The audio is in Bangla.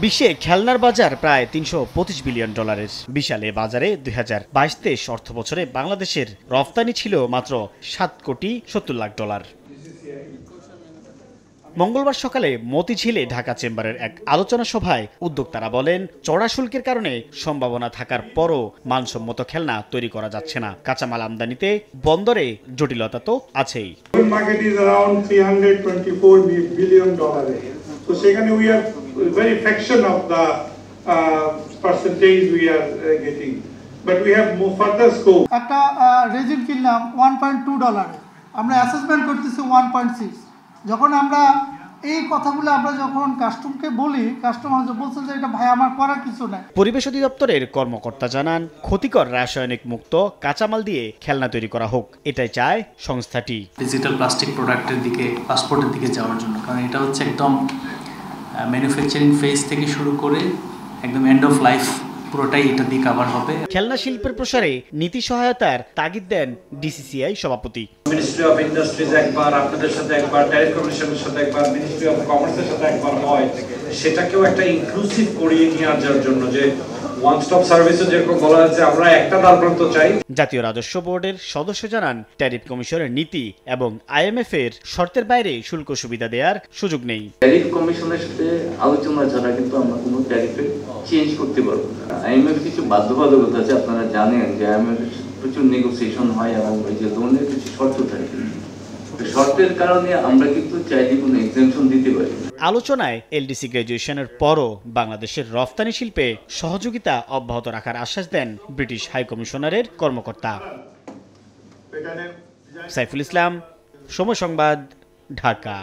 বিশ্বে খেলনার বাজার প্রায় $325 বিলিয়ন। বিশাল এ বাজারে 2022-23 অর্থ বছরে বাংলাদেশের রফতানি ছিল মাত্র $7,70,00,000। মঙ্গলবার সকালে মতিঝিলে ঢাকা চেম্বারের এক আলোচনা সভায় উদ্যোক্তারা বলেন, চড়া শুল্কের কারণে সম্ভাবনা থাকার পরও মানসম্মত খেলনা তৈরি করা যাচ্ছে না। কাঁচামাল আমদানিতে বন্দরে জটিলতা তো আছেই। Market is around $324 billion. So সেখানে we are very fraction of the percentage we are getting, but we have more further scope. একটা রেজিন কিনলাম $1.2, আমরা অ্যাসেসমেন্ট করতেছি 1.6। যখন আমরা এই কথাগুলো আমরা যখন কাস্টমকে বলি, কাস্টমার বলছে যে এটা ভাই আমার করার কিছু নাই। পরিবেশ অধিদপ্তরের কর্মকর্তা জানান, ক্ষতিকর রাসায়নিক মুক্ত কাঁচামাল দিয়ে খেলনা তৈরি করা হোক, এটাই চায় সংস্থাটি। ডিজিটাল প্লাস্টিক প্রোডাক্টের দিকে, পাসপোর্টের দিকে যাওয়ার জন্য, কারণ এটা হচ্ছে একদম ম্যানুফ্যাকচারিং ফেজ থেকে শুরু করে একদম এন্ড অফ লাইফ পুরোটাই এটা দিয়ে কভার হবে। খেলনা শিল্পের প্রসারে নীতি সহায়তার তাগিদ দেন ডিসিসিআই সভাপতি। মিনিস্ট্রি অফ ইন্ডাস্ট্রিজ একবার, আপনাদের সাথে একবার, ট্যারিফ কমিশনের সাথে একবার, মিনিস্ট্রি অফ কমার্সের সাথে একবার হয়, সেটাকেও একটা ইনক্লুসিভ করিয়ে নিয়ে আসার জন্য, যে ওয়ান স্টপ সার্ভিসে যেরকম বলা হয়েছে আমরা একটা দ্বারপ্রান্ত চাই। জাতীয় রাজস্ব বোর্ডের সদস্য জানান, ট্যারিফ কমিশনের নীতি এবং আইএমএফ এর শর্তের বাইরে শুল্ক সুবিধা দেওয়ার সুযোগ নেই। ট্যারিফ কমিশনের সাথে আলোচনা ছাড়া কিন্তু আমরা কোনো ট্যারিফে চেঞ্জ করতে পারবো না। আইএমএফ কিছু বাধ্যবাধকতা আছে, আপনারা জানেন যে আইএমএফ প্রচুর নেগোসিয়েশন হয় এবং ওই যে লোনের কিছু শর্ত থাকে, শর্তের কারণে আমরা কিন্তু চাইলে কোনো এক্সেমশন দিতে পারি। আলোচনায় এলডিসি গ্র্যাজুয়েশনের পরও বাংলাদেশের রফতানি শিল্পে সহযোগিতা অব্যাহত রাখার আশ্বাস দেন ব্রিটিশ হাই কমিশনারের কর্মকর্তা। সাইফুল ইসলাম, সময় সংবাদ, ঢাকা।